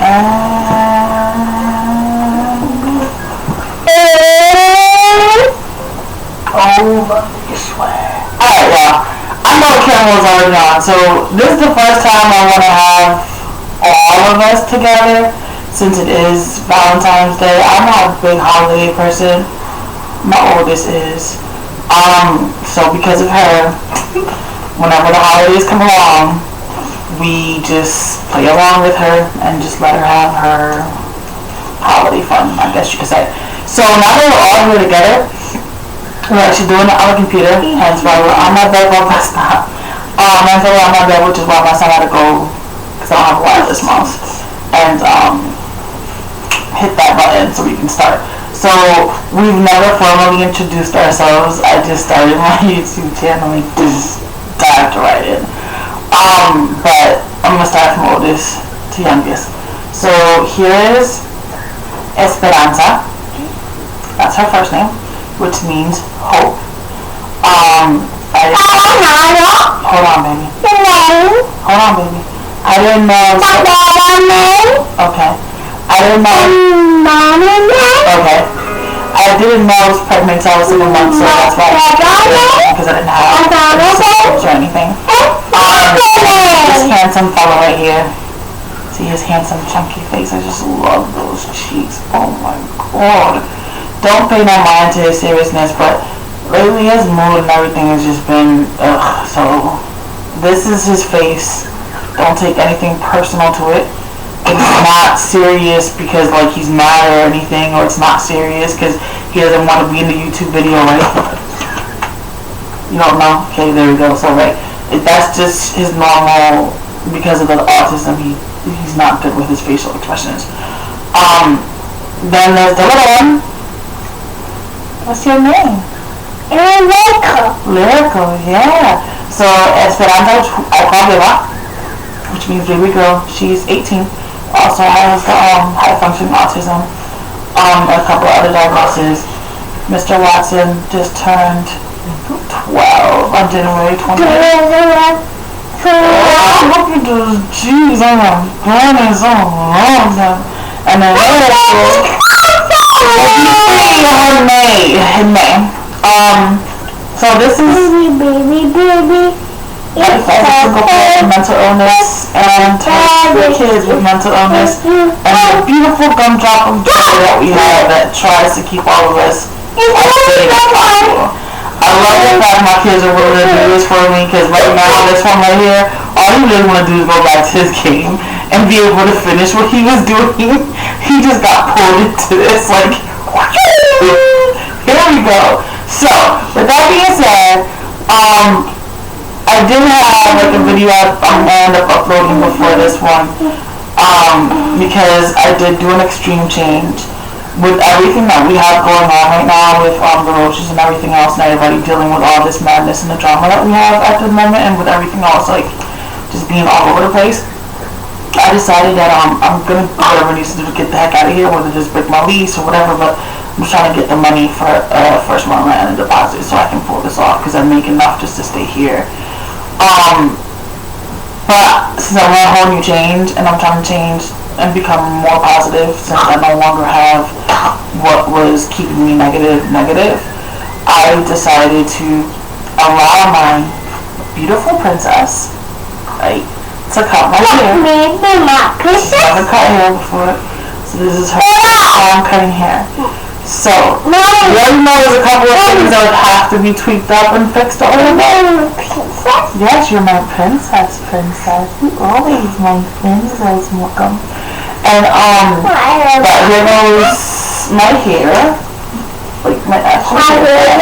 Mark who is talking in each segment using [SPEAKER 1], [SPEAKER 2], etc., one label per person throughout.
[SPEAKER 1] Over, you swear. Alright, well, I know the camera was already on, so this is the first time I want to have all of us together, since it is Valentine's Day. I'm not a big holiday person. My oldest is. So because of her, whenever the holidays come along, we just play along with her and just let her have her holiday fun, I guess you could say. So now that we're all here together, we're actually doing it on the computer, hence why we're on my bed. Well, that's not. I'm still on my bed, which is why my son had to go, because I don't have a wireless mouse, and hit that button so we can start. So we've never formally introduced ourselves. I just started my YouTube channel and just dived right in. But I'm gonna start from oldest to youngest. So here is Esperanza. That's her first name, which means hope. Hold on, baby. Hold on, baby. I didn't know. Okay. I didn't know. Okay. I didn't know I was pregnant until I was 7 months, so that's why I was because I didn't have symptoms or anything. This handsome fellow right here. See his handsome chunky face? I just love those cheeks. Oh my god. Don't pay no mind to his seriousness, but lately his mood and everything has just been ugh. So this is his face. Don't take anything personal to it. It's not serious because like he's mad or anything, or it's not serious because he doesn't want to be in the YouTube video, right? You don't know? Okay, there we go. So right, that's just his normal, because of the autism. He's not good with his facial expressions. Then there's the little one. What's your name? Lyrical, yeah. So Esperanza, I call Beba, which means baby girl. She's 18. Also has the high functioning autism. A couple other diagnoses. Mr. Watson just turned 12 on January 28th. Look at those G's on my granny's on. And then her name. So this is
[SPEAKER 2] baby.
[SPEAKER 1] Mental illness and kids with mental illness, and the beautiful gumdrop of joy that we have that tries to keep all of us as safe as possible. I love the fact my kids are willing to do this for me, because right now, this one right here, all he really want to do is go back to his game and be able to finish what he was doing. He just got pulled into this, like, here we go. So, with that being said, I did have like a video I'm gonna end up uploading before this one, because I did do an extreme change with everything that we have going on right now with the roaches and everything else, and everybody dealing with all this madness and the drama that we have at the moment, and with everything else like just being all over the place. I decided that I'm gonna do whatever needs to do to get the heck out of here, whether just break my lease or whatever, but I'm trying to get the money for first month rent and a deposit so I can pull this off, because I make enough just to stay here. But since I want a whole new change, and I'm trying to change and become more positive, since I no longer have what was keeping me negative, I decided to allow my beautiful princess, right, to cut my hair. Never cut hair before, so this is her cutting hair. So, you already know there's a couple of things that would have to be tweaked up and fixed a little bit. Yes, you're my princess. You always my princess, welcome. And, but here goes my hair. Like, my actual hair.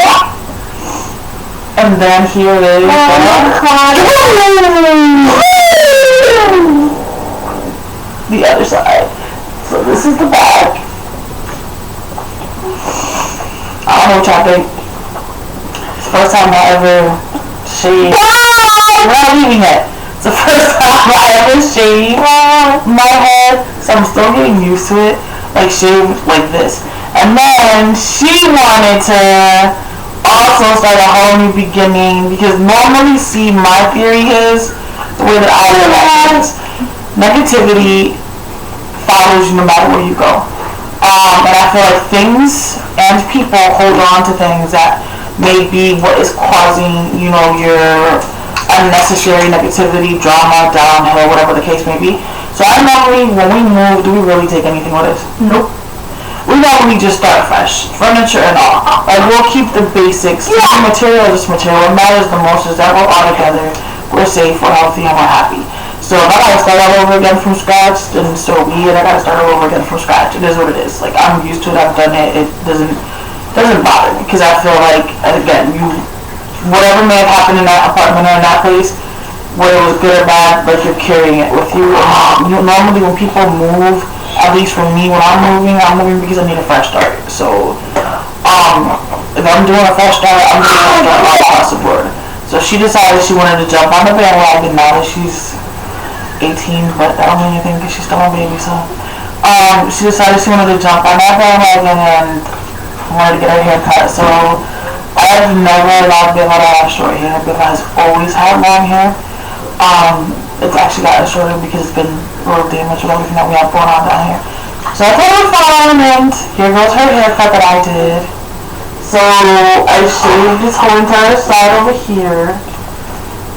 [SPEAKER 1] And then here is the other side. So this is the back. I don't know what y'all think. It's the first time I ever shaved. We're not leaving yet. It's the first time I ever shaved my head, so I'm still getting used to it. Like shaved like this. And then she wanted to also start a whole new beginning, because normally, see, my theory is the way that I react is negativity follows you no matter where you go. And I feel like things and people hold on to things that may be what is causing, your unnecessary negativity, drama, downhill, whatever the case may be. So I normally, when we move, do we really take anything with us? Nope. We normally just start fresh, furniture and all. Like, we'll keep the basics. Yeah. The material is just material. What matters the most is that we're all together, we're safe, we're healthy, and we're happy. So if I gotta start all over again from scratch, then so be it. I gotta start all over again from scratch. It is what it is. Like, I'm used to it. I've done it. It doesn't bother me because I feel like, again, whatever may have happened in that apartment or in that place, whether it was good or bad, like, you're carrying it with you. Normally when people move, at least for me, when I'm moving because I need a fresh start. So if I'm doing a fresh start, I'm doing a fresh start all across the board. So she decided she wanted to jump on the bandwagon now that she's 18, but that don't mean anything because she's still a baby. So she decided she wanted to jump on that bandwagon and wanted to get her hair cut. So I've never allowed Beba to have short hair. Beba has always had long hair. It's actually gotten shorter because it's been a little damaged with everything that we have going on down here. So I told her fine, and here goes her haircut that I did. So I shaved this whole entire side over here,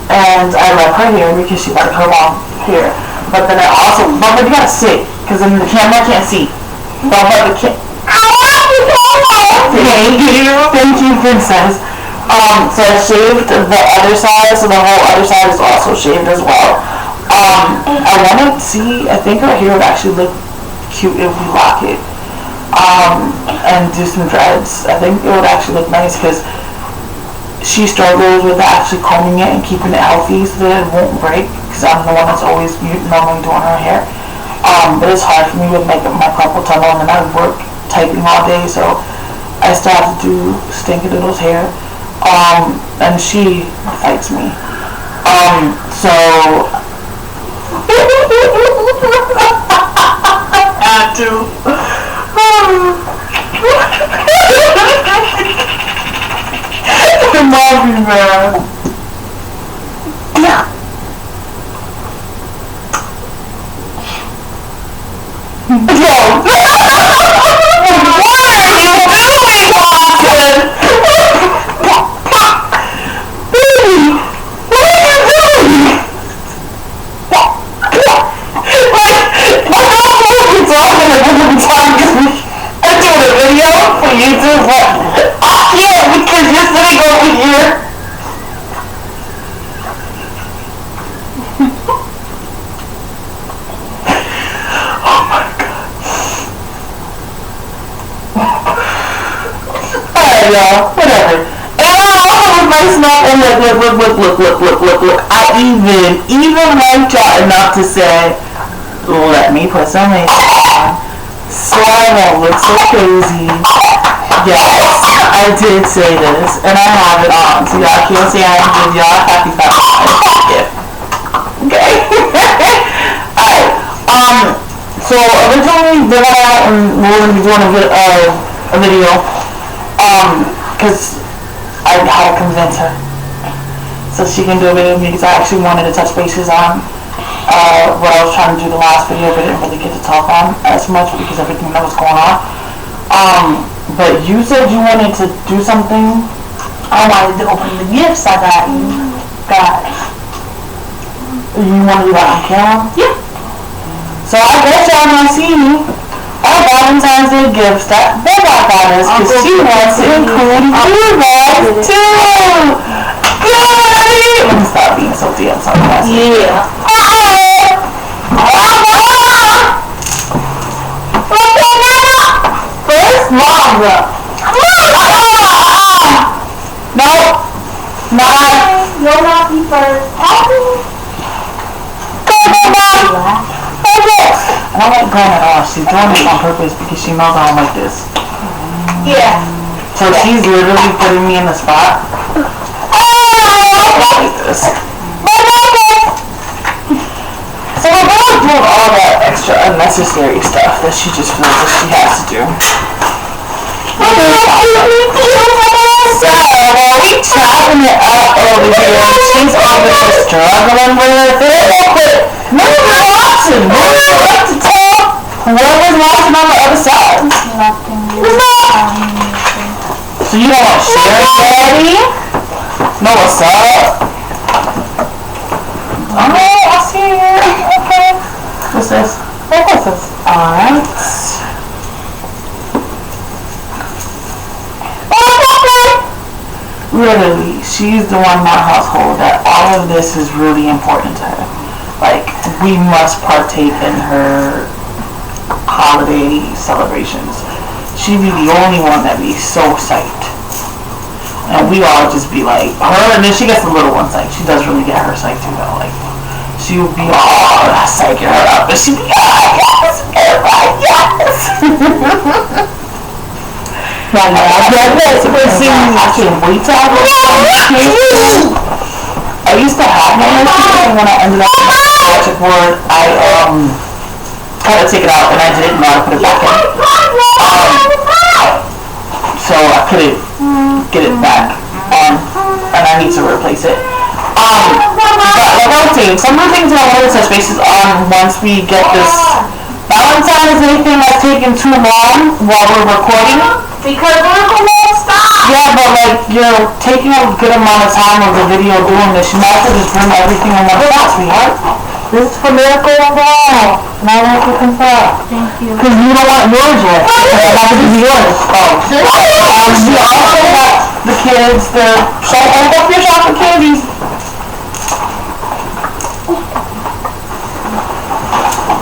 [SPEAKER 1] and I left her hair because she liked her long hair. But then but you gotta sit, because then the camera can't see. Thank you, princess. So I shaved the other side, so the whole other side is also shaved as well. I want to see, I think her hair would actually look cute if we lock it. And do some dreads. I think it would actually look nice because she struggles with actually combing it and keeping it healthy so that it won't break, because I'm the one that's always normally doing her hair. But it's hard for me with my carpal tunnel, and then I work typing all day, so I still have to do Stinky Doodle's hair. And she fights me. So I had to. Love you, man. Yeah. Yo. What are you doing, Boston? Baby, what are you doing? Like, I'm talking I'm doing a video for YouTube, but I can't because you're sitting over here. Oh my god. Alright, y'all, whatever. And I also with my snap and look. I even liked y'all enough to say, let me put some makeup on so I won't look so crazy. Yes, I did say this, and I have it on, so y'all can't say I didn't give y'all a happy Valentine's gift. Okay? Alright, so originally we were going to be doing a video, because I had to convince her so she can do a video with me, because I actually wanted to touch bases on what I was trying to do the last video, but didn't really get to talk on as much because everything that was going on. But you said you wanted to do something. I wanted to open the gifts I got you guys. You want to do that on camera? Yeah. So I guess y'all gonna see our Valentine's Day gifts that Beba got us, because she wants to include you guys too. Good! Let me stop being so damn sarcastic. Yeah. First, longer. No. Not. You'll not be first. Go, Beba. I don't like going at all. She's doing this on purpose because she knows I don't like this. Yeah. So she's literally putting me in the spot. I don't like this. So we're gonna do all that extra unnecessary stuff that she just feels that she has to do. So while we chopping it up over here, she's over here struggling with it. No option. What do you like to talk? Ready? Know what's up? Alright, I see you. Okay. What's this? What is this? Alright. Literally, she's the one in our household that all of this is really important to her. Like, we must partake in her holiday celebrations. She'd be the only one that'd be so psyched. And we all just be like, her, and then she gets the little one psyched. She does really get her psyched too, though. Like, she would be all psyching her up, and she'd be, yes, everybody, yes. I can't wait to have those kids. I used to have one of those, and when I ended up in the electric board, I had to take it out, and I didn't know how to put it back in. So I couldn't get it back, and I need to replace it. But like I was saying, some of the things I wanted to touch bases on once we get this Valentine is anything that's taking too long while we're recording. Because Miracle won't stop. Yeah, but like you're taking a good amount of time of the video doing this. You might as well just bring everything in one shot, sweetheart. This is for Miracle and Val. Now I can confirm.
[SPEAKER 2] Thank you.
[SPEAKER 1] Because you don't want yours yet. Because I'm not going to do yours. Oh. You also got the kids. They're open up your chocolate candies.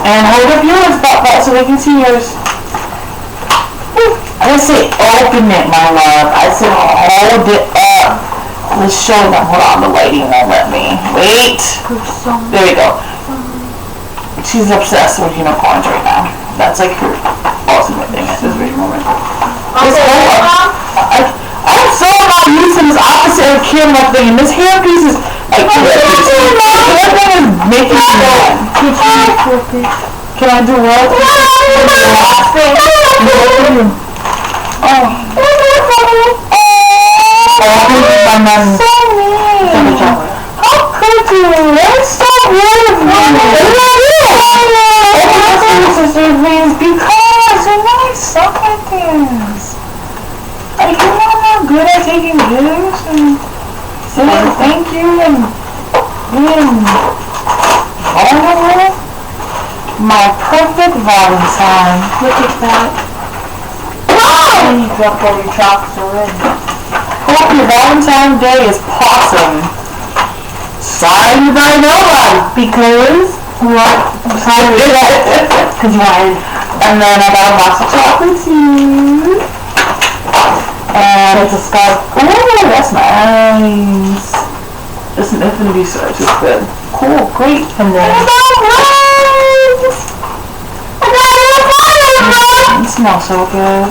[SPEAKER 1] And hold up yours, so they can see yours. I didn't say open it, my love. I said hold it up. Let's show them. Hold on, the lighting won't let me. Wait. There we go. She's obsessed with unicorns right now. That's like her ultimate thing at this very moment. I'm so not used to this opposite of camera thing. And this hairpiece is like this hair thing is making me mad. Can I do what? Oh. So mean. How could you? That's so weird of me. Sisters means because you're nice stuff like this. Like, you know how good at taking videos and saying thank you and being vulnerable? My perfect Valentine. Look at that. And you dropped all your chocolates already. Hope your Valentine's Day is awesome. Sorry by nobody. Because what? Because you wanted. And then I got a box of chocolates too. And it's a scarf. Ooh, that's nice. It's an infinity search. It's good. Cool, great. And then it smells so good.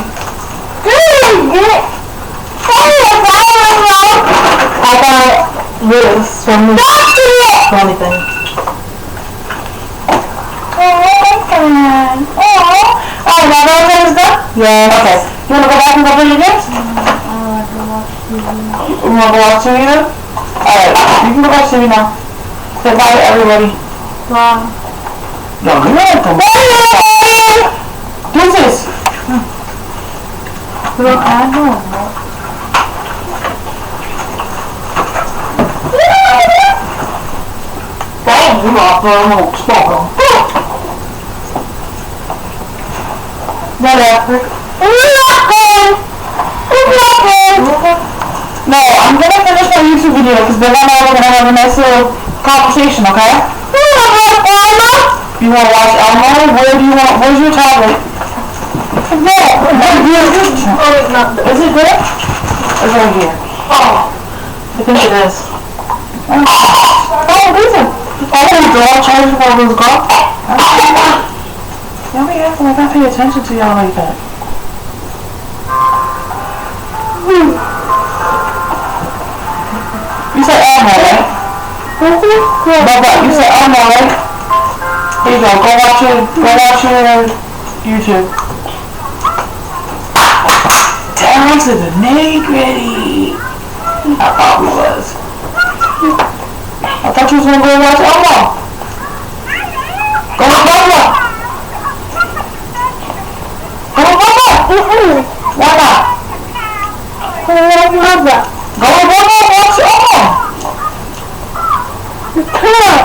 [SPEAKER 1] I got this from the only thing. Oh, now that is done? Yeah. Okay. You want to go back and go play your games? You want to go watch TV then? Alright, you can go watch TV now. Say bye to everybody. Bye. No, you don't come back. Do this. Well, I know. Dang, you off for a little spoken. Whatever. No, I'm gonna finish my YouTube video because Beba and I are gonna have a nice little conversation, okay? You wanna watch Elmo? Where's your tablet? Is it good? It's right here. Oh, I think it is. Oh, these are. Oh, they're all charged for those golf. Y'all be acting like I pay attention to y'all like that. You said Elmo, right? Beba, you said Elmo, right? Here you go. Go watch your YouTube. Down to the nitty-gritty. I probably was. I thought you was gonna go watch Elmo. Go with Beba. Go with Beba. Why not?
[SPEAKER 2] Mother.
[SPEAKER 1] Go, what's on?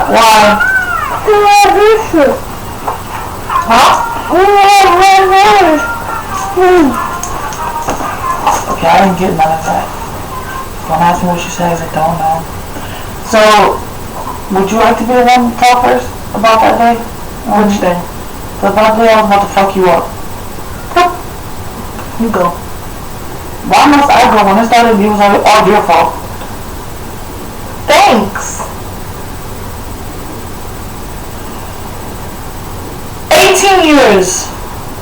[SPEAKER 1] Why? Huh? Okay, I didn't get none of that. Don't ask me what she says, I don't know. So, would you like to be the one to talk first about that day? Which day? The day I was about to fuck you up. You go. Why must I go? When it started, it was all your fault. Thanks. 18 years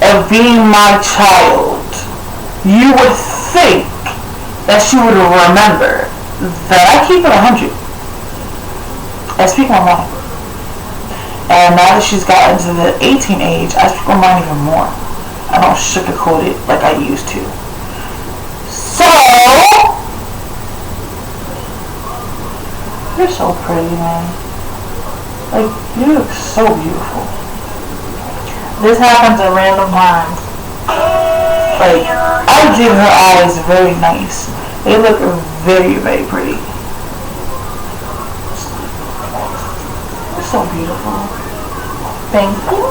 [SPEAKER 1] of being my child, you would think that she would remember that I keep it 100. I speak my mind. And now that she's gotten to the 18 age, I speak my mind even more. I don't sugarcoat it like I used to. So, you're so pretty, man. Like, you look so beautiful. This happens at random times. Like, I give her eyes very nice. They look very, very pretty. You're so beautiful. Thank you.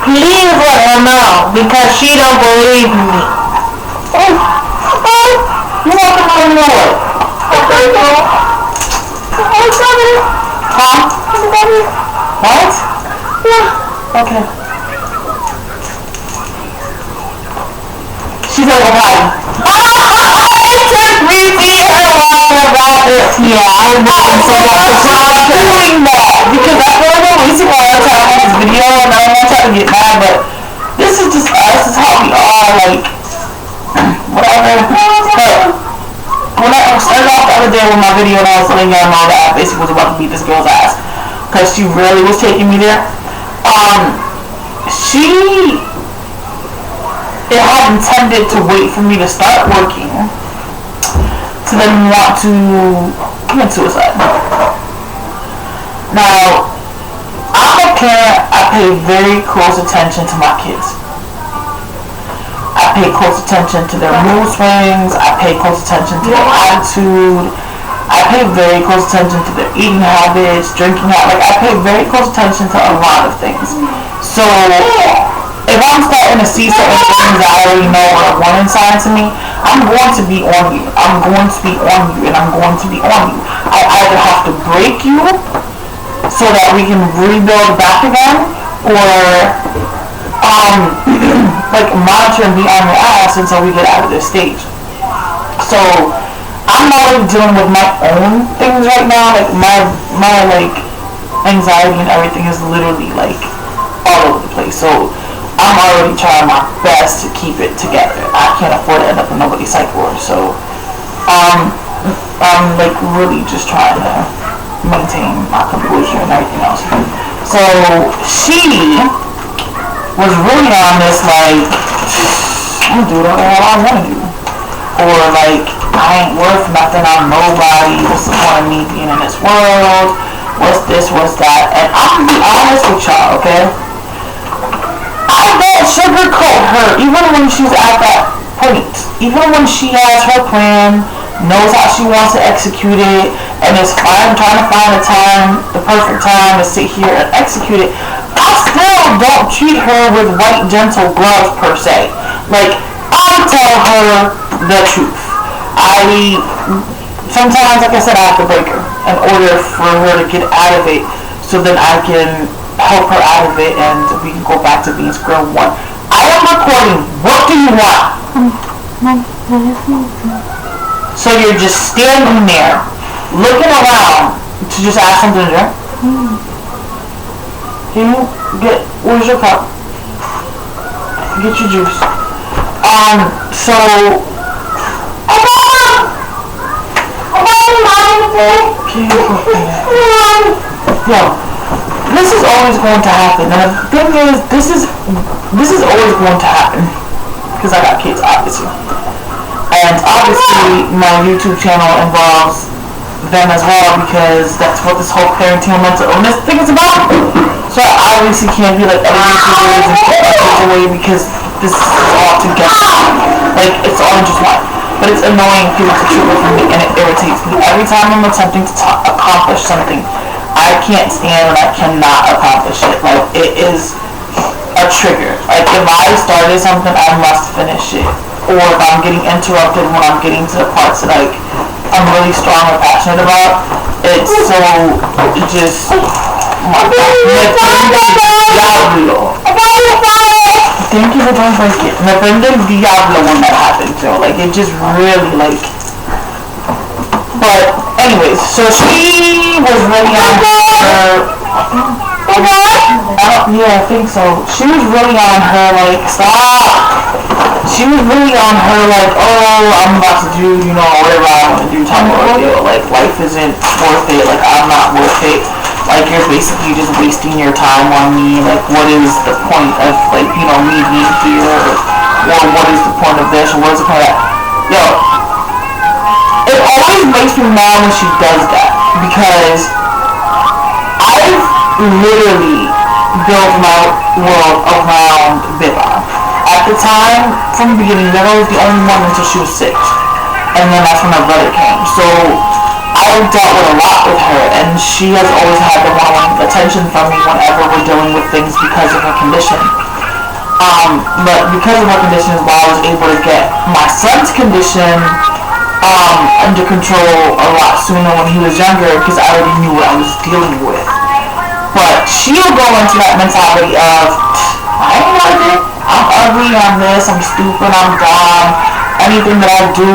[SPEAKER 1] Please let her know, because she don't believe me. You want to know what? Huh? What? Yeah. Okay. She's like, okay. It took me seeing her walking about it. Yeah, I wasn't so much doing that. Because I feel like I'm wasting a lot of time on this video and I don't want to try to get mad, but this is just us. This is how we are, like, whatever. But when I started off the other day with my video and I was letting y'all know that I basically was about to beat this girl's ass because she really was taking me there. She had intended to wait for me to start working to then want to commit suicide. Now, I'm a parent. I pay very close attention to my kids. I pay close attention to their mood swings. I pay close attention to their attitude. I pay very close attention to their eating habits, drinking habits. Like, I pay very close attention to a lot of things. So, if I'm starting to see certain things that I already know are warning signs to me, I'm going to be on you. I'm going to be on you, and I'm going to be on you. I either have to break you so that we can rebuild back again, or like monitor and be on your ass until we get out of this stage. So I'm already dealing with my own things right now. Like my like anxiety and everything is literally like all over the place. So I'm already trying my best to keep it together. I can't afford to end up in nobody's psych ward. So I'm like really just trying to maintain my composure and everything else. So she was really on this like, I'm gonna do whatever I want to do, or like I ain't worth nothing, I'm nobody, what's the point of me being in this world, what's this, what's that. And I'm gonna be honest with y'all, okay? I don't sugarcoat her, even when she's at that point, even when she has her plan, knows how she wants to execute it, and is fine trying to find the perfect time to sit here and execute it. I still don't treat her with white gentle gloves per se. Like, I tell her the truth. Sometimes, like I said, I have to break her in order for her to get out of it, so then I can help her out of it and we can go back to being square one. I am recording. What do you want? So you're just standing there, looking around to just ask something to drink? Can you where's your cup? Get your juice. So, yo, this is always going to happen. And the thing is, this is always going to happen because I got kids, obviously. And obviously, my YouTube channel involves them as well because that's what this whole parenting and mental illness thing is about. So I obviously can't be like editing videos and put my kids away because this is all together. Like, it's all in just one. But it's annoying because it's a trigger for me and it irritates me. Every time I'm attempting to accomplish something, I can't stand when I cannot accomplish it. Like, it is a trigger. Like, if I started something, I must finish it. Or if I'm getting interrupted when I'm getting to the parts that, like, I'm really strong or passionate about, it's so just... Thank you for don't break it. Me prende el diablo when that happened, so like it just really like. But anyways, so she was really on her. Yeah, I think so. She was really on her like stop. She was really on her like, oh, I'm about to do, you know, whatever I want to do type of ordeal. Like life isn't worth it. Like I'm not worth it. Like, you're basically just wasting your time on me. Like, what is the point of, like, you know, me being here? Or what is the point of this? Or what is the point of that? Yo, it always makes me mad when she does that. Because I've literally built my world around Beba. At the time, from the beginning, Beba was the only one until she was 6. And then that's when my brother came. So I've dealt with a lot with her, and she has always had the one-on-one attention from me whenever we're dealing with things because of her condition. But because of her condition is why I was able to get my son's condition under control a lot sooner when he was younger because I already knew what I was dealing with. But she'll go into that mentality of, I ain't worth it, I'm ugly, I'm this, I'm stupid, I'm dumb, anything that I do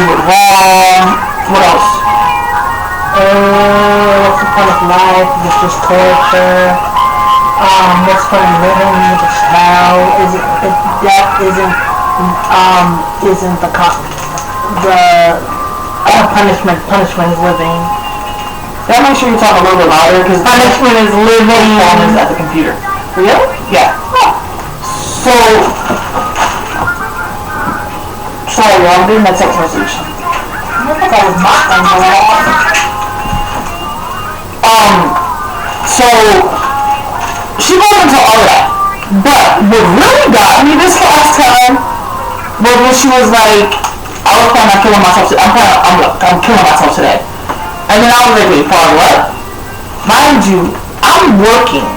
[SPEAKER 1] it wrong. What else?
[SPEAKER 2] What's the point of life? It's just torture. What's the point of living? Just hell. Death isn't the punishment. Punishment is living.
[SPEAKER 1] Gotta make sure you talk a little bit louder because
[SPEAKER 2] punishment is living.
[SPEAKER 1] My phone is at the computer.
[SPEAKER 2] Really?
[SPEAKER 1] Yeah. So, sorry, I'm doing my text message.
[SPEAKER 2] I think I was not on
[SPEAKER 1] so she goes into all of that. But what really got me this last time was when she was like, I was planning on killing myself today. I'm killing myself today. And then I was like, wait, pause, what? Mind you, I'm working.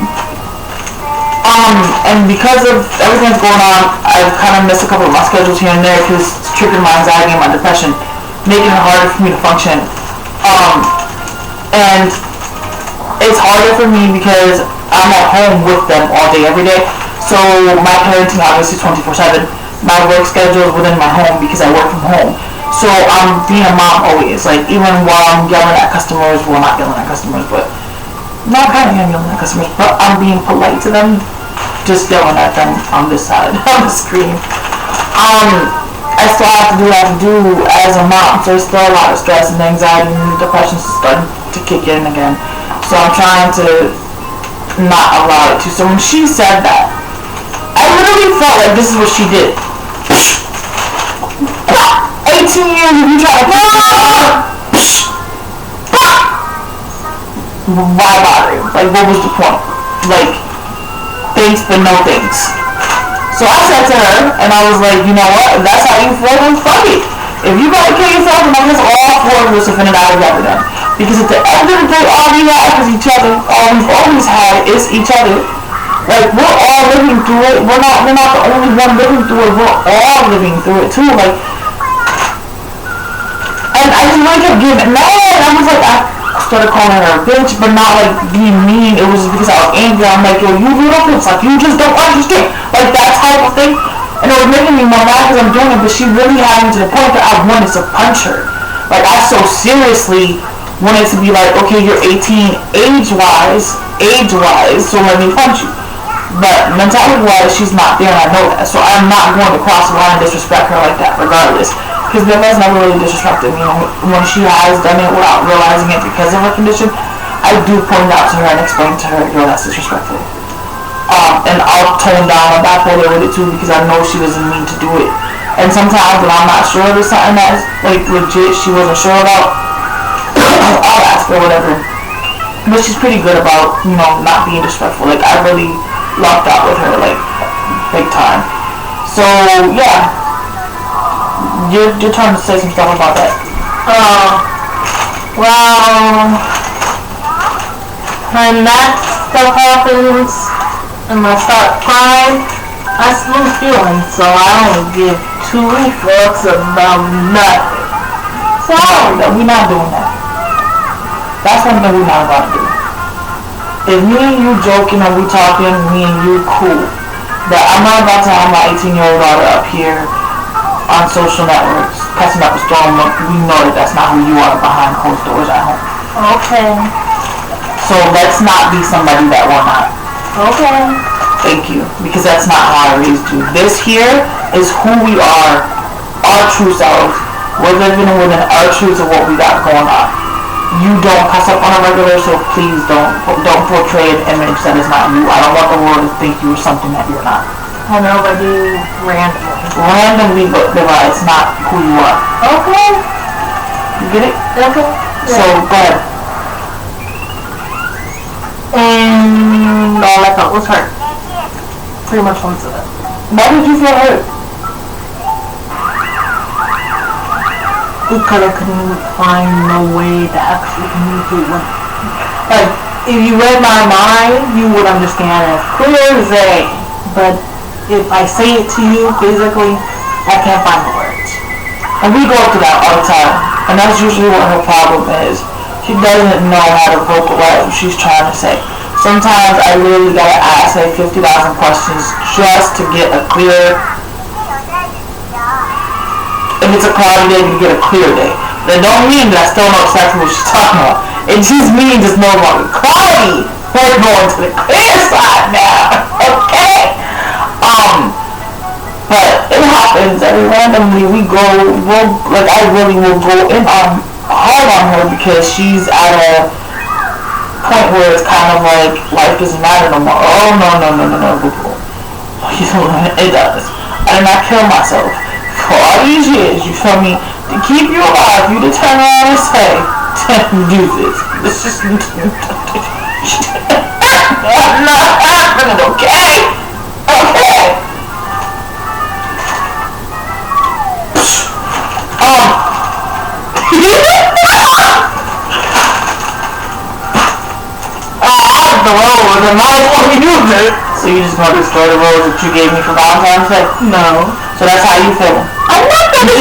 [SPEAKER 1] And because of everything that's going on, I've kind of missed a couple of my schedules here and there because it's triggered my anxiety and my depression, making it harder for me to function. And it's harder for me because I'm at home with them all day, every day. So my parenting obviously is 24/7. My work schedule is within my home because I work from home. So I'm being a mom always. Like even while I'm yelling at customers, well not yelling at customers, but not kind of yelling at customers, but I'm being polite to them, just yelling at them on this side of the screen. I still have to do what I have to do as a mom, so there's still a lot of stress and anxiety and depression starting to kick in again. So I'm trying to not allow it to. So when she said that, I literally felt like this is what she did. 18 years of you trying to why bother? Like what was the point? Like thanks but no thanks. So I said to her, and I was like, you know what, if that's how you feel, then fuck it. If you gotta kill yourself, then I guess all four of us have been out together then. Because at the end of the day, all we have is each other. All we've always had is each other. Like, we're all living through it. We're not the only one living through it. We're all living through it too. Like, and I just really kept getting mad. I was like, I started calling her a bitch, but not like being mean. It was just because I was angry. I'm like, yo, you little bitch, like you just don't understand, like that type of thing. And it was making me more mad because I'm doing it, but she really had me to the point that I wanted to punch her. Like I so seriously wanted to be like, okay, you're 18, age-wise, so let me punch you. But mentality-wise, she's not there, and I know that. So I'm not going to cross the line and disrespect her like that, regardless. Because Beba's never really disrespected me. When she has done it without realizing it because of her condition, I do point out to her and explain to her, yo, that's disrespectful. And I'll tone down my bipolar with it too because I know she doesn't mean to do it. And sometimes when I'm not sure there's something that's like legit she wasn't sure about, I'll ask her whatever. but she's pretty good about, you know, not being disrespectful. Like, I really lucked out with her, like, big time. So, yeah. Your turn to say some stuff about that.
[SPEAKER 2] Well, when that stuff happens and I start crying, I lose feelings, so I don't give 2 fucks about nothing.
[SPEAKER 1] So, we're not doing that. That's one thing we're not about to do. If me and you joking and we talking, me and you cool. But I'm not about to have my 18-year-old daughter up here on social networks, cussing up a storm. We know that that's not who you are behind closed doors at home.
[SPEAKER 2] Okay.
[SPEAKER 1] So let's not be somebody that we're not.
[SPEAKER 2] Okay.
[SPEAKER 1] Thank you. Because that's not how I raised you. This here is who we are, our true selves. We're living within our truths of what we got going on. You don't cuss up on a regular, so please don't portray an image that is not you. I don't want the world to think you're something that you're not.
[SPEAKER 2] I know, but do randomly.
[SPEAKER 1] Randomly, but it's not who you are.
[SPEAKER 2] Okay.
[SPEAKER 1] You get it?
[SPEAKER 2] Okay.
[SPEAKER 1] So, go ahead.
[SPEAKER 2] And all I felt was hurt. Pretty much most of it.
[SPEAKER 1] Why did you feel hurt?
[SPEAKER 2] Because I couldn't find no way to actually communicate with. Like, if you read my mind, you would understand as clear as day. But if I say it to you physically, I can't find the words.
[SPEAKER 1] And we go through that all the time. And that's usually what her problem is. She doesn't know how to vocalize what she's trying to say. Sometimes I literally gotta ask like 50,000 questions just to get a clear. If it's a cloudy day, you get a clear day. That don't mean that I still know exactly what she's talking about. It just means it's no longer cloudy. We're going to the clear side now. Okay? But it happens every randomly. I really will go in on hard on her because she's at a point where it's kind of like life doesn't matter no more. Oh no. It does. I did not kill myself for all these years, you feel me? To keep you alive, you to turn around and say, do this. This is not happening, okay? Okay. The rose and I want to use it. So you just want to destroy the rose that you gave me for Valentine's Day?
[SPEAKER 2] No.
[SPEAKER 1] So that's how you feel? I'm not gonna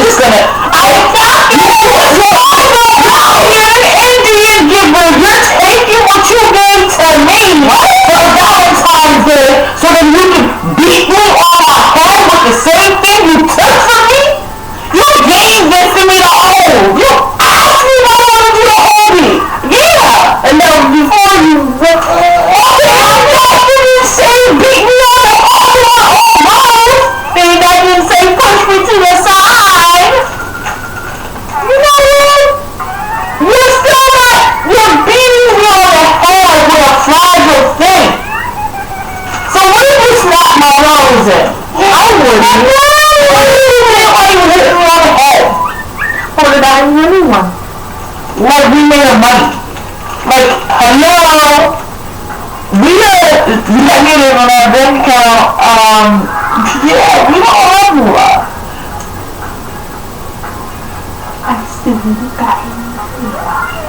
[SPEAKER 1] You're an Indian giver. You're taking what you gave to me for Valentine's Day so that you can beat me on my head with the same thing you took from me? You gave this to me to hold. You asked me if I wanted you to hold me. Yeah. And then before you beat me on the almost. And I didn't say push me to the side. You know what? You're still not. You're beating me on the head with a fragile thing. So what if you slap my nose in? I wouldn't. Why you hit me on the head?
[SPEAKER 2] Or did I really want?
[SPEAKER 1] Like we made a money. Like hello. We got negative on our bank account. Yeah, we don't have a lot.
[SPEAKER 2] I still got it.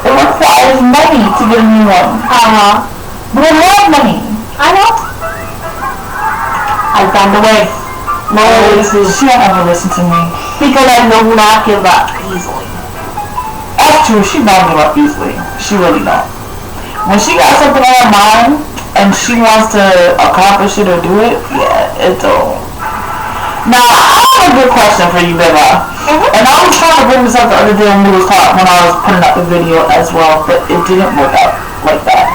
[SPEAKER 1] It requires money to get a new one. But I love money.
[SPEAKER 2] I know. I found a way.
[SPEAKER 1] She don't ever listen to me.
[SPEAKER 2] Because I know not give up easily.
[SPEAKER 1] That's true, she don't give up easily. She really don't. When she got something on her mind and she wants to accomplish it or do it, yeah, it don't. Now, I have a good question for you, Beba. And I was trying to bring this up the other day when I was putting up the video as well, but it didn't work out like that.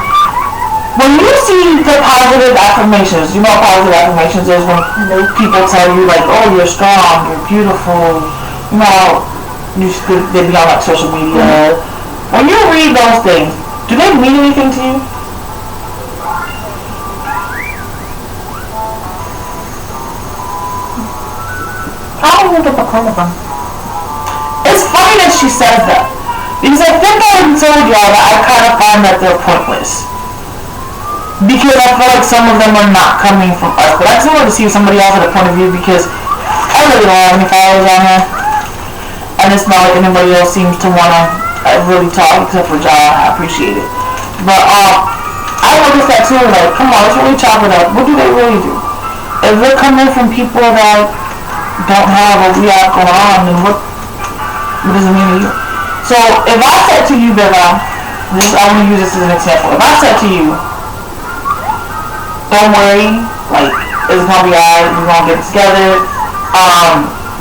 [SPEAKER 1] When you see the positive affirmations, you know what positive affirmations is when people tell you like, oh, you're strong, you're beautiful, you know, they be on like social media. When you read those things, do they mean anything to you?
[SPEAKER 2] I don't even get the point of them.
[SPEAKER 1] It's funny that she says that. Because I think I told y'all that I kind of find that they're pointless. Because I feel like some of them are not coming from us. But I just wanted to see somebody else had a point of view because I really don't have any followers on here. And it's not like anybody else seems to want to really talk except for John. I appreciate it. But I noticed that too. Like, come on, let's really chop it up. What do they really do? If they're coming from people that don't have what we have going on, then what does it mean to you? So if I said to you, Beba, I want to use this as an example. If I said to you, don't worry, like, it's gonna be alright, we're gonna get it together,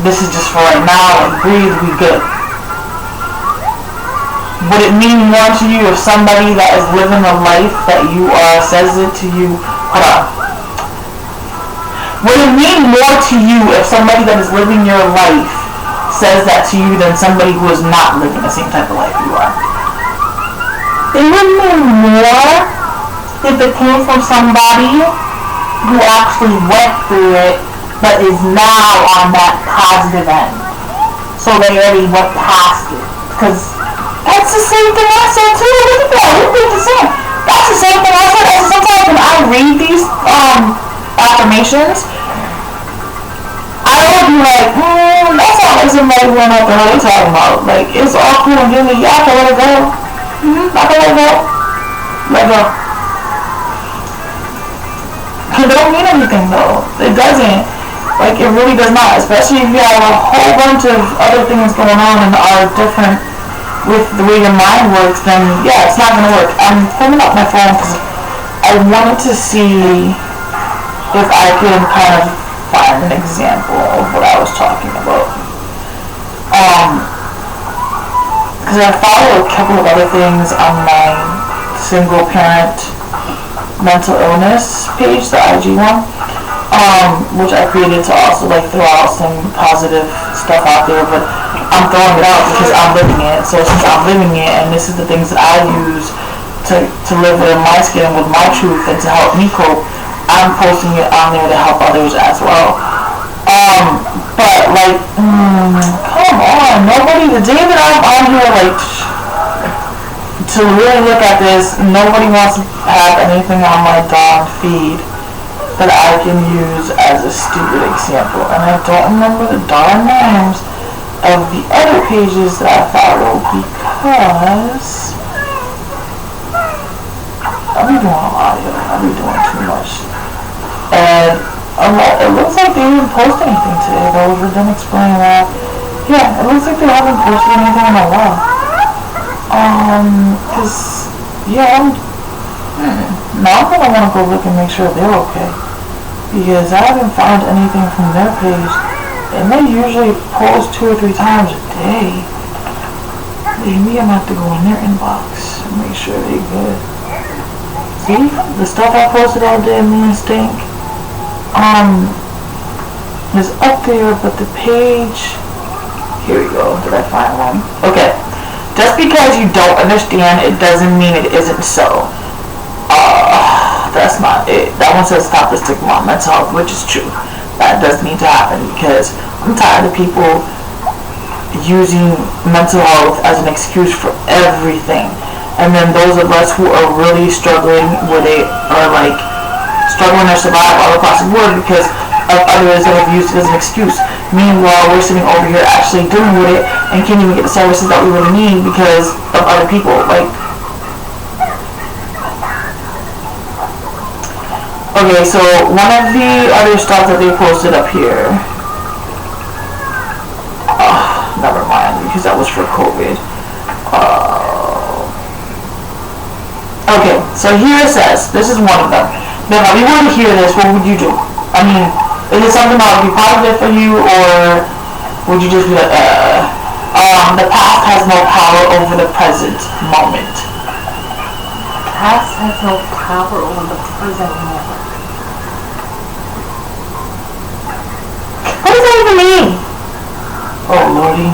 [SPEAKER 1] this is just for right now, like, breathe, we good. Would it mean more to you if somebody that is living a life that you are says it to you? Hold on. Would it mean more to you if somebody that is living your life says that to you than somebody who is not living the same type of life you are?
[SPEAKER 2] It would mean more if it came from somebody who actually went through it but is now on that positive end. So they already went past it. Because that's the same thing I said too. Look at that. Look at the same. That's the same thing I said. And sometimes when I read these affirmations, I will be like, that's not like somebody who went up there. What are you talking about? Like, it's all cool and good. Yeah, I can let it go. I can let it go. Let it go. It don't mean anything though. It doesn't. Like, it really does not. Especially if you have a whole bunch of other things going on and are different with the way your mind works, then yeah, it's not going to work. I'm pulling up my phone because I wanted to see if I can kind of find an example of what I was talking about. Because I follow a couple of other things on my single parent mental illness page, the IG one, which I created to also like throw out some positive stuff out there, but I'm throwing it out because I'm living it. So since I'm living it and this is the things that I use to live in my skin with my truth and to help me cope, I'm posting it on there to help others as well. But like, come on, nobody, the day that I'm on here, like, to really look at this, nobody wants to have anything on my darn feed that I can use as a stupid example. And I don't remember the darn names of the other pages that I follow because I'll be doing a lot of it. I'll be doing too much. And it looks like they didn't post anything today, though, for them explaining that. Yeah, it looks like they haven't posted anything in a while. Cause, yeah, now I'm gonna wanna go look and make sure they're okay. Because I haven't found anything from their page, and they usually post 2 or 3 times a day. Maybe I'm gonna have to go in their inbox and make sure they're good. See, the stuff I posted all day, me and Stink, is up there, but the page, here we go, did I find one? Okay, just because you don't understand, it doesn't mean it isn't so. That's not it. That one says stop the stigma on mental health, which is true. That does need to happen because I'm tired of people using mental health as an excuse for everything. And then those of us who are really struggling, where they are like struggling to survive all across the board because of others that have used it as an excuse. Meanwhile, we're sitting over here actually dealing with it and can't even get the services that we really need because of other people. Like, okay, so one of the other stuff that they posted up here, never mind, because that was for COVID. Okay, so here it says, this is one of them. Now, if you were to hear this, what would you do? I mean, is it something that would be positive for you, or would you just be like, the past has no power over the present moment. The past has no power over the present moment. What does that even mean?
[SPEAKER 1] Oh, Lordy.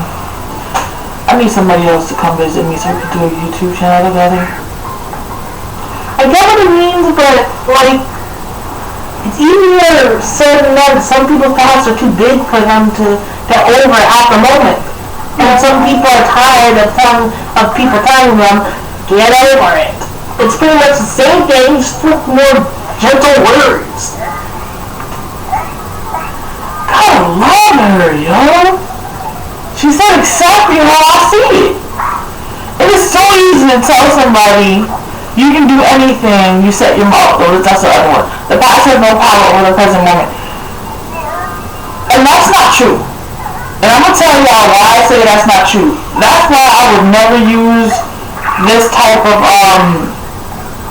[SPEAKER 1] I need somebody else to come visit me so we can do a YouTube channel together.
[SPEAKER 2] I get what it means, but, like, it's easier said than done. Some people's pasts are too big for them to get over at the moment. And some people are tired of people telling them, get over it. It's pretty much the same thing, just with more gentle words.
[SPEAKER 1] God, I love her, yo. She said exactly how I see it. It is so easy to tell somebody you can do anything you set your mouth, or that's the other one. The past has no power over the present moment. And that's not true. And I'm going to tell y'all why I say that's not true. That's why I would never use this type of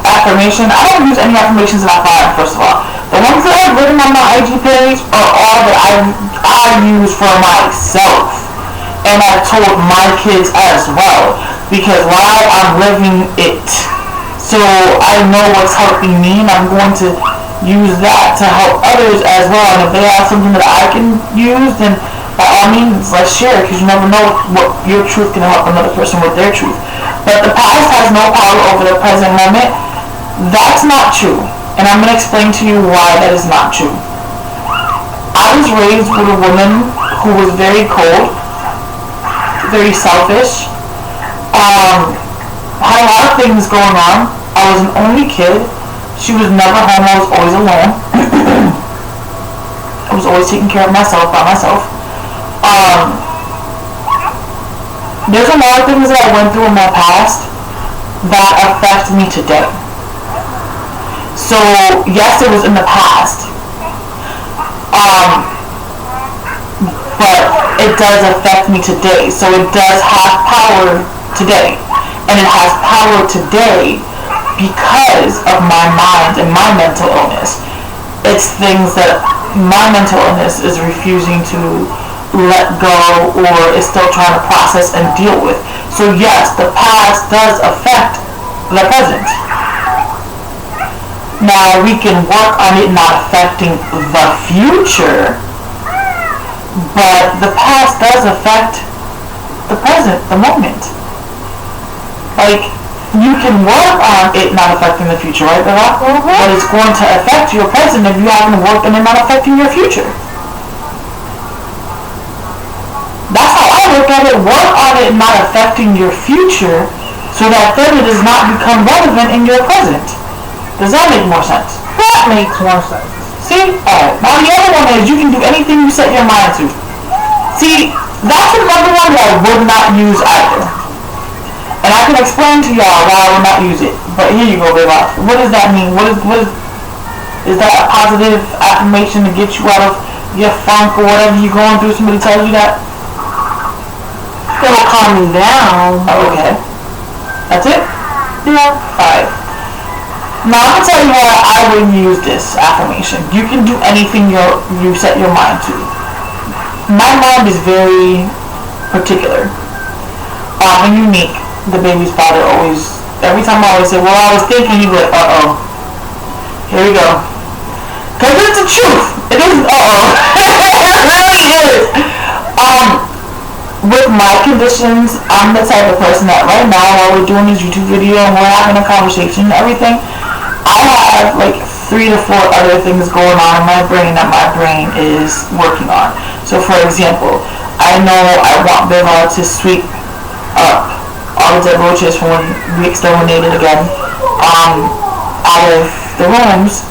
[SPEAKER 1] affirmation. I don't use any affirmations that I find, first of all. The ones that I've written on my IG page are all that I use for myself. And I've told my kids as well. Because why? I'm living it. So I know what's helping me, and I'm going to use that to help others as well. And if they have something that I can use, then by all means, let's share, because you never know what your truth can help another person with their truth. But the past has no power over the present moment. That's not true. And I'm going to explain to you why that is not true. I was raised with a woman who was very cold, very selfish, had a lot of things going on. I was an only kid. She was never home. I was always alone. I was always taking care of myself by myself. There's a lot of things that I went through in my past that affect me today. So yes, it was in the past, but it does affect me today. So it does have power today, and it has power today because of my mind and my mental illness. It's things that my mental illness is refusing to let go, or is still trying to process and deal with. So yes, the past does affect the present. Now we can work on it not affecting the future, but the past does affect the present, the moment. Like, you can work on it not affecting the future, right, Beba? Mm-hmm. But it's going to affect your present if you haven't worked on it not affecting your future. That's how I look at it. Work on it not affecting your future, so that then it does not become relevant in your present. Does that make more sense?
[SPEAKER 2] That makes more sense.
[SPEAKER 1] See? Alright. Now the other one is you can do anything you set your mind to. See, that's another one that I would not use either. And I can explain to y'all why I would not use it. But here you go, Beba. What does that mean? What is that a positive affirmation to get you out of your funk or whatever you're going through? Somebody tells you that?
[SPEAKER 2] It'll calm me down.
[SPEAKER 1] Oh, okay. That's it?
[SPEAKER 2] Yeah.
[SPEAKER 1] Alright. Now I'm going to tell you why I wouldn't use this affirmation. You can do anything you set your mind to. My mind is very particular and unique. The baby's father always, every time I always say, well, I was thinking, he'd be like, uh-oh. Here we go. Because it's the truth. It is, uh-oh. It really is. With my conditions, I'm the type of person that right now, while we're doing this YouTube video and we're having a conversation and everything, I have like 3 to 4 other things going on in my brain that my brain is working on. So for example, I know I want Beba to sweep up all the dead roaches from when we exterminated again out of the rooms.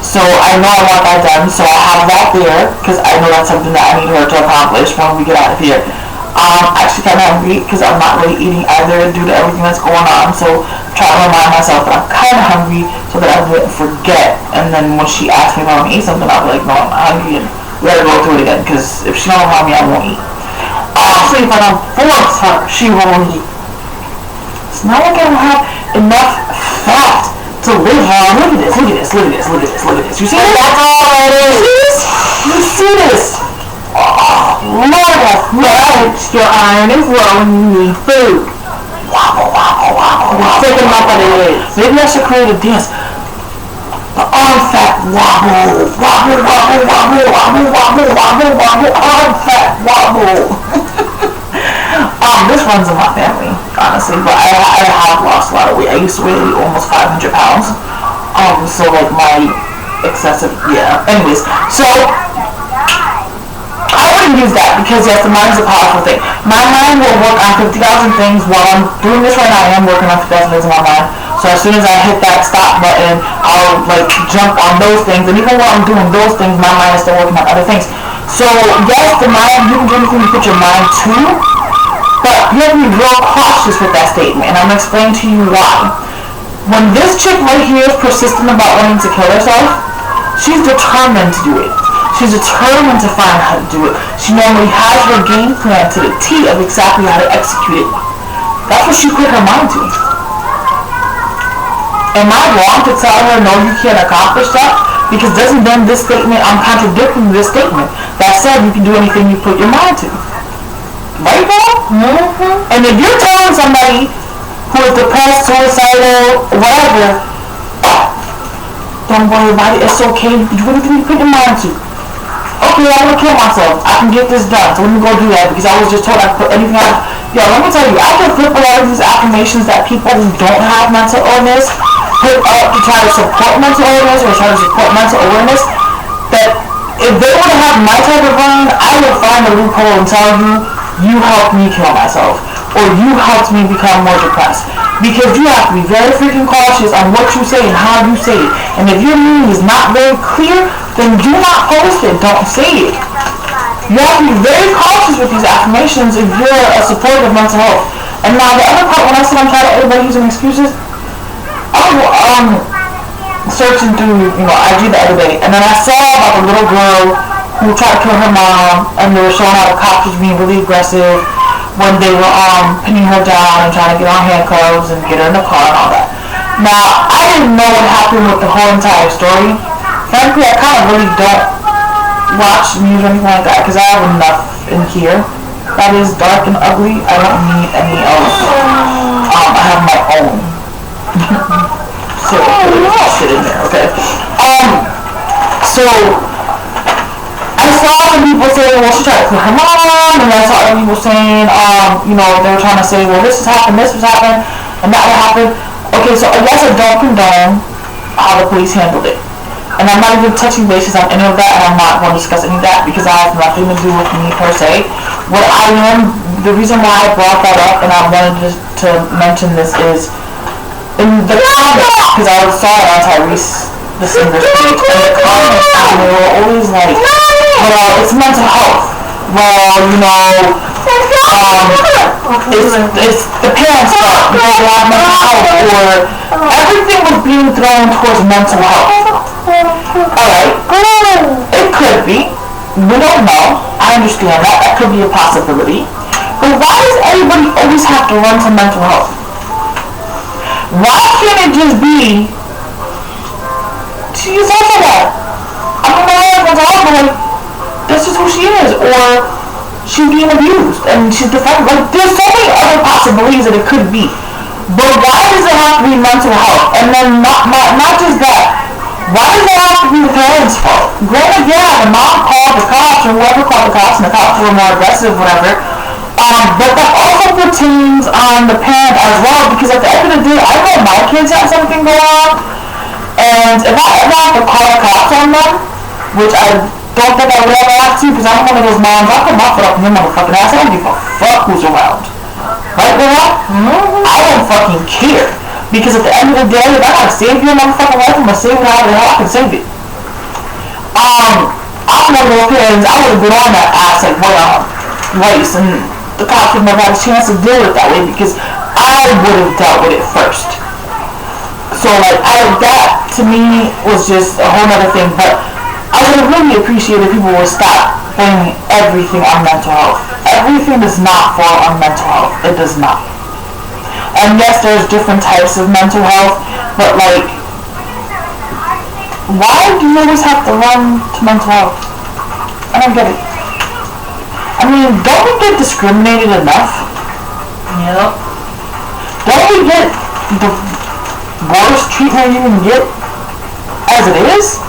[SPEAKER 1] So I know I want that done, so I have that there because I know that's something that I need her to accomplish when we get out of here. I'm actually kind of hungry because I'm not really eating either due to everything that's going on, so I'm trying to remind myself that I'm kind of hungry so that I wouldn't forget. And then when she asks me if I want to eat something, I'll be like, no, I'm not hungry, and we gotta go through it again, because if she don't remind me, I won't eat. Actually, if I don't force her, she won't eat. It's not like I don't have enough fat to live on. Look at this, look at this, look at this, look at this, look at this. You see this? That's all it is. You see this? Oh, Lord, that's your iron is low and you need food. Wobble, wobble, wobble, wobble. Take them up on the legs. Maybe I should create a dance. The arm fat wobble, wobble, wobble, wobble, wobble, wobble, wobble, wobble, arm fat wobble. This runs in my family, honestly, but I have lost a lot of weight. I used to weigh almost 500 pounds. So like my excessive, yeah. Anyways, so I wouldn't use that because yes, the mind is a powerful thing. My mind will work on 50,000 things while I'm doing this right now. I am working on 50,000 things in my mind. So as soon as I hit that stop button, I'll like jump on those things. And even while I'm doing those things, my mind is still working on other things. So yes, the mind, you can do anything you put your mind to, but you have to be real cautious with that statement. And I'm going to explain to you why. When this chick right here is persistent about wanting to kill herself, she's determined to do it. She's determined to find how to do it. She normally has her game plan to the T of exactly how to execute it. That's what she put her mind to. Am I wrong to tell her, no, you can't accomplish that? Because doesn't then this statement, I'm contradicting this statement that said you can do anything you put your mind to. Right, girl? Mm-hmm. And if you're telling somebody who is depressed, suicidal, whatever, don't worry about it, it's okay, you can do anything you put your mind to. Okay, I want to kill myself. I can get this done. So let me go do that because I was just told I could put anything out. Yo, let me tell you, I can flip a lot of these affirmations that people who don't have mental illness put up to try to support mental illness or try to support mental awareness. That if they want to have my type of brain, I will find a loophole and tell you, you helped me kill myself. Or you helped me become more depressed. Because you have to be very freaking cautious on what you say and how you say it. And if your meaning is not very clear, then do not post it. Don't say it. You have to be very cautious with these affirmations if you're a supporter of mental health. And now the other part, when I said I'm tired of everybody using excuses, I was searching through, IG the other day, and then I saw about the little girl who tried to kill her mom, and they were showing how the cops was being really aggressive when they were pinning her down and trying to get on handcuffs and get her in the car and all that. Now, I didn't know what happened with the whole entire story. Frankly, I kind of really don't watch news or anything like that because I have enough in here that is dark and ugly. I don't need any else. I have my own. So, sit in there, okay? So, I saw some people saying, well, she tried to kill her mom, and I saw other people saying, they were trying to say, well, this has happened, and that will happen. Okay, so I guess I don't condone how the police handled it. And I'm not even touching bases on any of that, and I'm not going to discuss any of that because it has nothing to do with me per se. The reason why I brought that up and I wanted to mention this is in the comments, because I saw it on Tyrese, the singer's page, and the comments, they were always like, well, it's mental health. Well, it's the parents' fault because they have mental health, or everything was being thrown towards mental health. Alright, it could be. We don't know. I understand that. That could be a possibility. But why does everybody always have to run to mental health? Why can't it just be she's also that? I don't know if mental health, but like, that's just who she is. Or she's being abused and she's defended. Like, there's so many other possibilities that it could be. But why does it have to be mental health? And then not just that. Why does it have to be the parents' fault? Granted, yeah, the mom called the cops or whoever called the cops and the cops were more aggressive, whatever. But that also pertains on the parent as well, because at the end of the day, I know my kids have something going on, and if I ever have to call the cops on them, which I don't think I would ever have to, because I'm one of those moms, I'll put my foot up in your motherfucking ass, I don't give a fuck who's around. Right, Beba? Mm-hmm. I don't fucking care. Because at the end of the day, if I gotta save your motherfucking life, I'm gonna save it however the hell I can save it. I'm one of those parents, I would've been on that ass like race, and the cops would never have a chance to deal with it that way because I would've dealt with it first. So like, that to me was just a whole other thing, but I would've really appreciated if people would stop blaming everything on mental health. Everything does not fall on mental health. It does not. And yes, there's different types of mental health, but like, why do you always have to run to mental health? I don't get it. I mean, don't we get discriminated enough?
[SPEAKER 2] Yep.
[SPEAKER 1] Don't we get the worst treatment you can get as it is?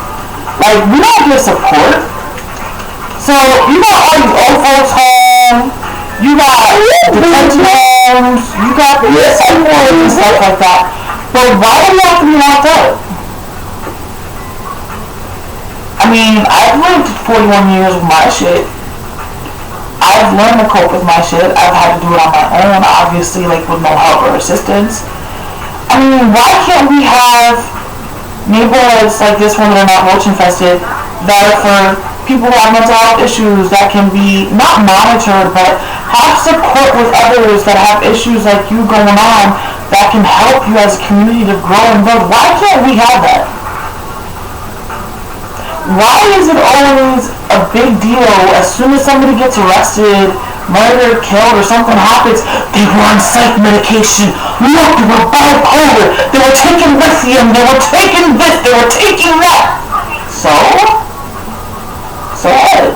[SPEAKER 1] Like, we don't get support. So, you got all these old folks home, you got detention homes, you got psych wards and stuff like that. But why do you have to be locked up? I mean, I've lived 41 years with my shit. I've learned to cope with my shit. I've had to do it on my own, obviously, like with no help or assistance. I mean, why can't we have neighborhoods like this one that are not roach infested, that are for people who have mental health issues, that can be not monitored, but have support with others that have issues like you going on, that can help you as a community to grow and build? Why can't we have that? Why is it always a big deal as soon as somebody gets arrested, murdered, killed, or something happens? They were on psych medication. Look, they were bipolar. They were taking lithium. They were taking this. They were taking that. So what?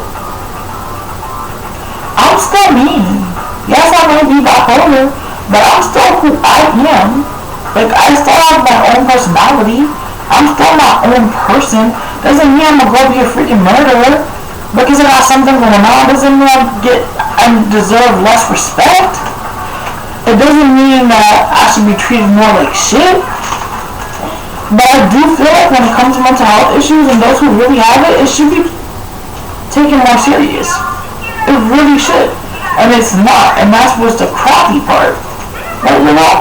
[SPEAKER 1] I'm still me. Yes, I may be bipolar, but I'm still who I am. Like, I still have my own personality. I'm still my own person. Doesn't mean I'm gonna go be a freaking murderer. Because I got something going on doesn't mean I deserve less respect. It doesn't mean that I should be treated more like shit. But I do feel like when it comes to mental health issues and those who really have it, it should be taken more serious. It really should. And it's not. And that's what's the crappy part. Like, you know,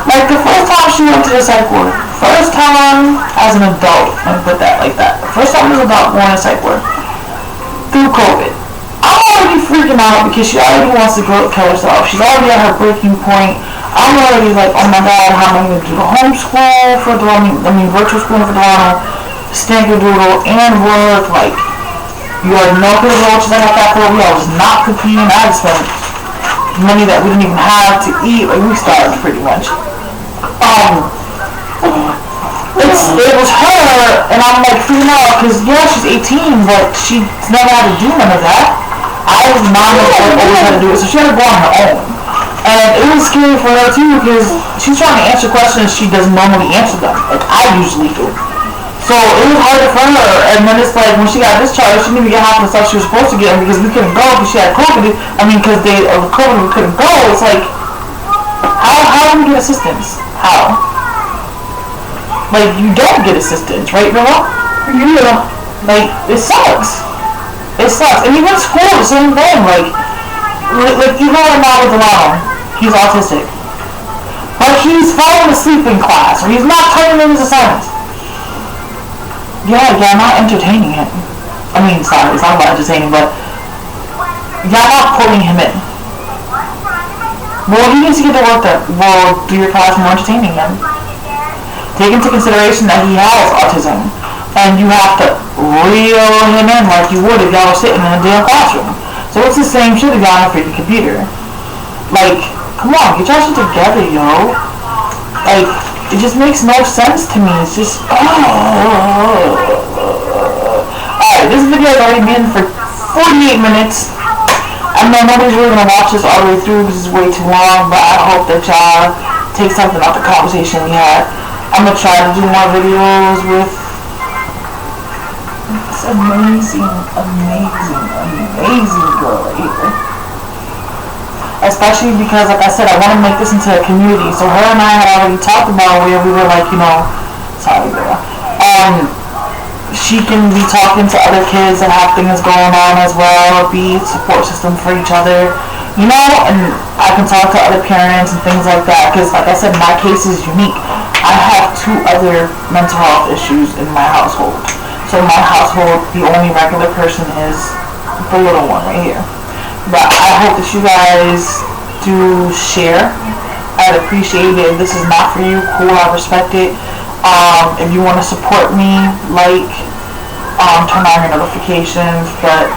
[SPEAKER 1] like the first time she went to the psych ward, first time as an adult, let me put that like that. First time as an adult going to psych ward through COVID. I'm already freaking out because she already wants to go kill herself. She's already at her breaking point. I'm already like, oh my god, how am I going to do the homeschool for virtual school for Delano, Snickerdoodle, and work? Like, you already know who the roaches I got that for. I was not competing. I had spent money that we didn't even have to eat. Like, we starved pretty much. It was her, and I'm like freaking out because yeah, she's 18, but she's never had to do none of that. I was not always had to do it, so she had to go on her own. And it was scary for her too because she's trying to answer questions she doesn't normally answer them, like I usually do. So it was harder for her, and then it's like when she got discharged, she didn't even get half the stuff she was supposed to get because we couldn't go because she had COVID. Because of COVID, we couldn't go. It's like, how do we get assistance? How? Like, you don't get assistance, right, Beba? Yeah. Like, it sucks. It sucks. And even school, the same thing. Like even right now with Delano, he's autistic. But he's falling asleep in class, or he's not turning in his assignments. Yeah, not entertaining him. Sorry, it's not about entertaining, but y'all not pulling him in. Well, he needs to get the work that will do your class more entertaining him. Take into consideration that he has autism, and you have to reel him in like you would if y'all were sitting in a damn classroom. So it's the same shit if y'all on a freaking computer. Like, come on, get your shit together, yo. Like, it just makes no sense to me. It's just, Alright, this video has already been for 48 minutes. I know nobody's really gonna watch this all the way through because it's way too long, but I hope that y'all take something out the conversation we had. I'm gonna try to do more videos with this amazing girl right here. Especially because, like I said, I want to make this into a community. So her and I had already talked about where we were like, sorry, girl. She can be talking to other kids that have things going on as well, be a support system for each other, and I can talk to other parents and things like that. Because, like I said, my case is unique. I have 2 other mental health issues in my household. So in my household, the only regular person is the little one right here. But I hope that you guys do share. I'd appreciate it. If this is not for you, cool, I respect it. If you want to support me, turn on your notifications. But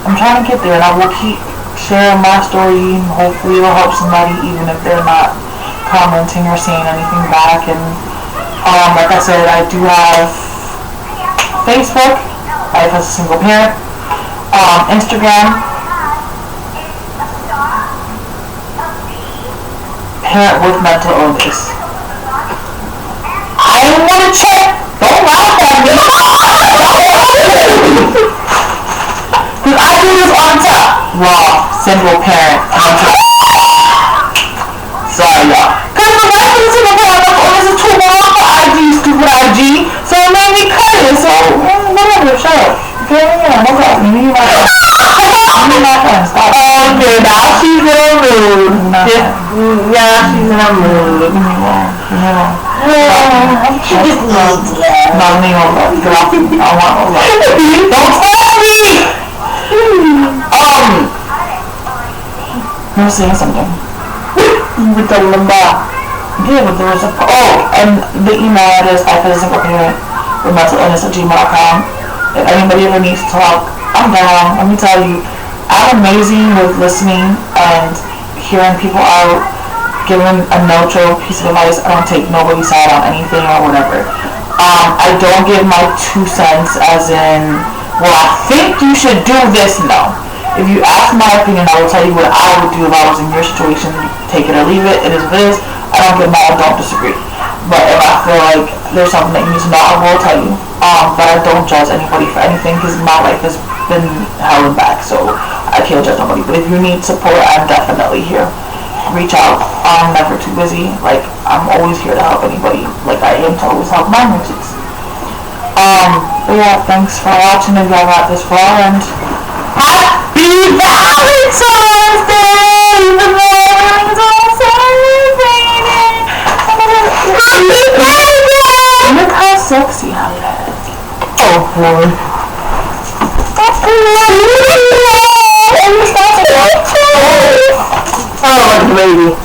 [SPEAKER 1] I'm trying to get there, and I will keep sharing my story. And hopefully it'll help somebody, even if they're not commenting or saying anything back. And like I said, I do have Facebook, Life as a Single Parent, Instagram, Parent with Mental Illness. I didn't want to check. Don't laugh at me. Because I do this on top. Raw, single parent, mental. Sorry, y'all. Because the life of the single parent mental illness is too long for IG, stupid IG. So it made me cut it. So, whatever, shut up. Okay, yeah, no problem.
[SPEAKER 2] mood.
[SPEAKER 1] Nothing.
[SPEAKER 2] Yeah, she's in a mood. She just needs love.
[SPEAKER 1] Not me, girl. I want love. Don't touch me! You were saying something.
[SPEAKER 2] With the number.
[SPEAKER 1] Yeah, but there was and the email address, Parentingwithmentalillness@gmail.com. If anybody ever needs to talk, I'm down. Let me tell you, I'm amazing with listening and hearing people out, giving a neutral piece of advice. I don't take nobody's side on anything or whatever. I don't give my 2 cents as in, well, I think you should do this. No. If you ask my opinion, I will tell you what I would do if I was in your situation. Take it or leave it. It is what it is. I don't get mad. I don't disagree. But if I feel like there's something that you need to know, I will tell you. But I don't judge anybody for anything because my life has been held back, so I can't judge nobody. But if you need support, I'm definitely here. Reach out. I'm never too busy. Like, I'm always here to help anybody. Like I am to always help my merchants. But yeah, thanks for watching if y'all got this far, and happy Valentine's Day! Even though everyone's all celebrating. Happy birthday! Look how sexy I am. Oh boy. Oh, like a baby.